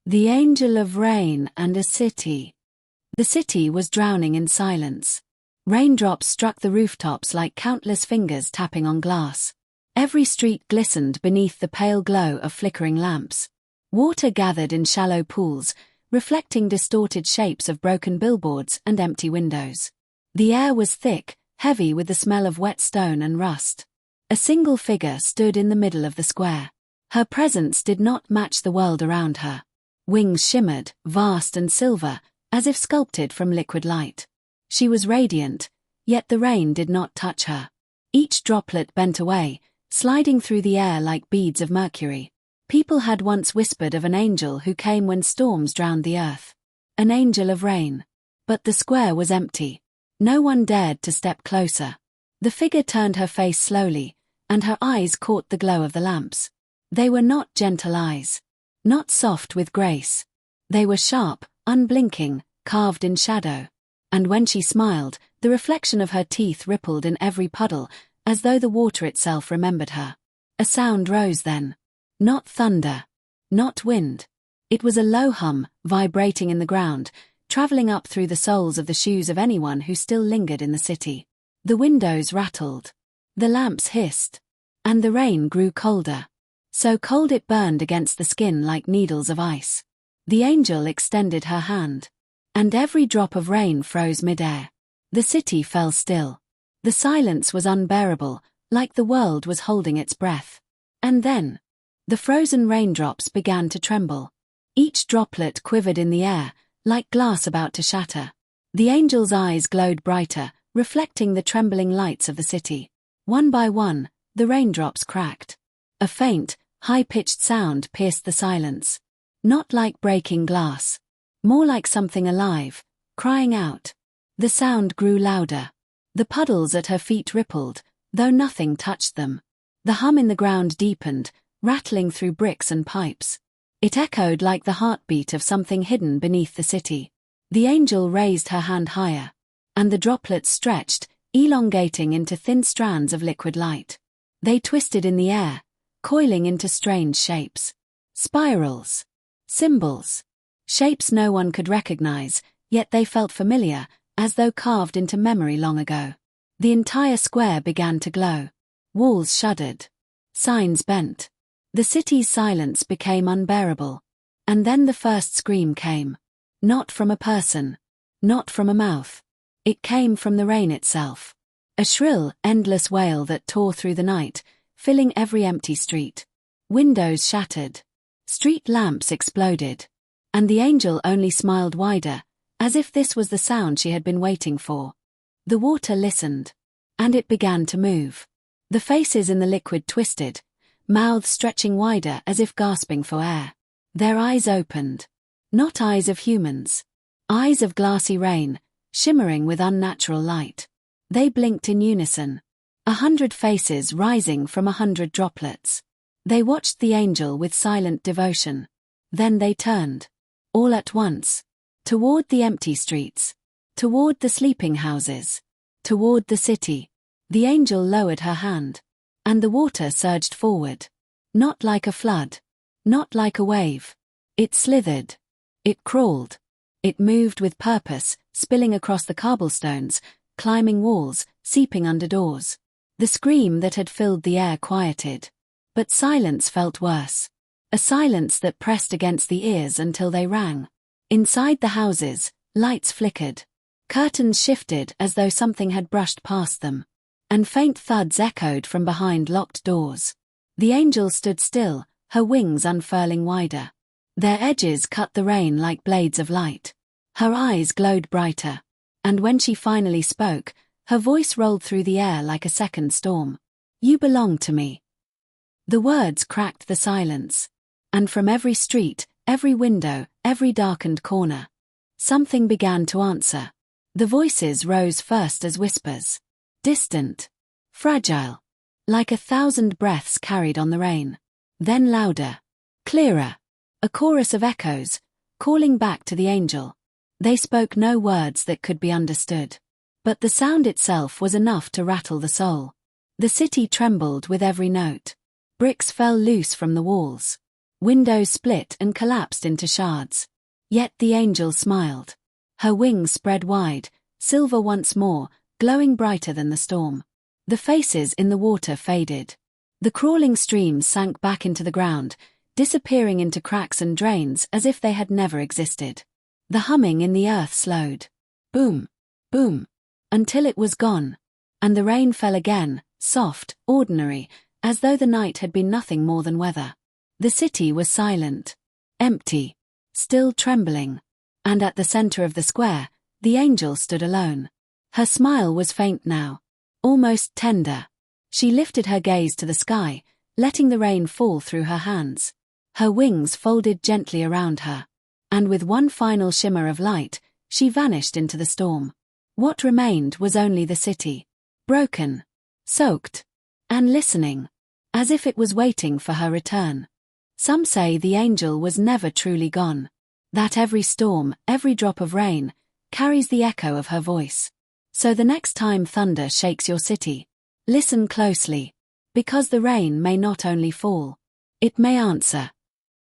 The Angel of Rain and a City. The city was drowning in silence. Raindrops struck the rooftops like countless fingers tapping on glass. Every street glistened beneath the pale glow of flickering lamps. Water gathered in shallow pools, reflecting distorted shapes of broken billboards and empty windows. The air was thick, heavy with the smell of wet stone and rust. A single figure stood in the middle of the square. Her presence did not match the world around her. Wings shimmered, vast and silver, as if sculpted from liquid light. She was radiant, yet the rain did not touch her. Each droplet bent away, sliding through the air like beads of mercury. People had once whispered of an angel who came when storms drowned the earth. An angel of rain. But the square was empty. No one dared to step closer. The figure turned her face slowly, and her eyes caught the glow of the lamps. They were not gentle eyes. Not soft with grace. They were sharp, unblinking, carved in shadow. And when she smiled, the reflection of her teeth rippled in every puddle, as though the water itself remembered her. A sound rose then. Not thunder. Not wind. It was a low hum, vibrating in the ground, traveling up through the soles of the shoes of anyone who still lingered in the city. The windows rattled. The lamps hissed. And the rain grew colder. So cold it burned against the skin like needles of ice. The angel extended her hand. And every drop of rain froze mid-air. The city fell still. The silence was unbearable, like the world was holding its breath. And then, the frozen raindrops began to tremble. Each droplet quivered in the air, like glass about to shatter. The angel's eyes glowed brighter, reflecting the trembling lights of the city. One by one, the raindrops cracked. A faint, high-pitched sound pierced the silence. Not like breaking glass. More like something alive, crying out. The sound grew louder. The puddles at her feet rippled, though nothing touched them. The hum in the ground deepened, rattling through bricks and pipes. It echoed like the heartbeat of something hidden beneath the city. The angel raised her hand higher. And the droplets stretched, elongating into thin strands of liquid light. They twisted in the air, coiling into strange shapes. Spirals. Symbols. Shapes no one could recognize, yet they felt familiar, as though carved into memory long ago. The entire square began to glow. Walls shuddered. Signs bent. The city's silence became unbearable. And then the first scream came. Not from a person. Not from a mouth. It came from the rain itself. A shrill, endless wail that tore through the night, filling every empty street. Windows shattered. Street lamps exploded. And the angel only smiled wider, as if this was the sound she had been waiting for. The water listened. And it began to move. The faces in the liquid twisted, mouths stretching wider as if gasping for air. Their eyes opened. Not eyes of humans. Eyes of glassy rain, shimmering with unnatural light. They blinked in unison. 100 faces rising from 100 droplets. They watched the angel with silent devotion. Then they turned. All at once. Toward the empty streets. Toward the sleeping houses. Toward the city. The angel lowered her hand. And the water surged forward. Not like a flood. Not like a wave. It slithered. It crawled. It moved with purpose, spilling across the cobblestones, climbing walls, seeping under doors. The scream that had filled the air quieted. But silence felt worse. A silence that pressed against the ears until they rang. Inside the houses, lights flickered. Curtains shifted as though something had brushed past them. And faint thuds echoed from behind locked doors. The angel stood still, her wings unfurling wider. Their edges cut the rain like blades of light. Her eyes glowed brighter. And when she finally spoke, her voice rolled through the air like a second storm. You belong to me. The words cracked the silence. And from every street, every window, every darkened corner, something began to answer. The voices rose first as whispers. Distant. Fragile. Like 1,000 breaths carried on the rain. Then louder. Clearer. A chorus of echoes, calling back to the angel. They spoke no words that could be understood. But the sound itself was enough to rattle the soul. The city trembled with every note. Bricks fell loose from the walls. Windows split and collapsed into shards. Yet the angel smiled. Her wings spread wide, silver once more, glowing brighter than the storm. The faces in the water faded. The crawling streams sank back into the ground, disappearing into cracks and drains as if they had never existed. The humming in the earth slowed. Boom, boom, until it was gone. And the rain fell again, soft, ordinary, as though the night had been nothing more than weather. The city was silent, empty, still trembling. And at the center of the square, the angel stood alone. Her smile was faint now, almost tender. She lifted her gaze to the sky, letting the rain fall through her hands. Her wings folded gently around her. And with one final shimmer of light, she vanished into the storm. What remained was only the city. Broken, soaked, and listening, as if it was waiting for her return. Some say the angel was never truly gone. That every storm, every drop of rain, carries the echo of her voice. So the next time thunder shakes your city, listen closely, because the rain may not only fall, it may answer.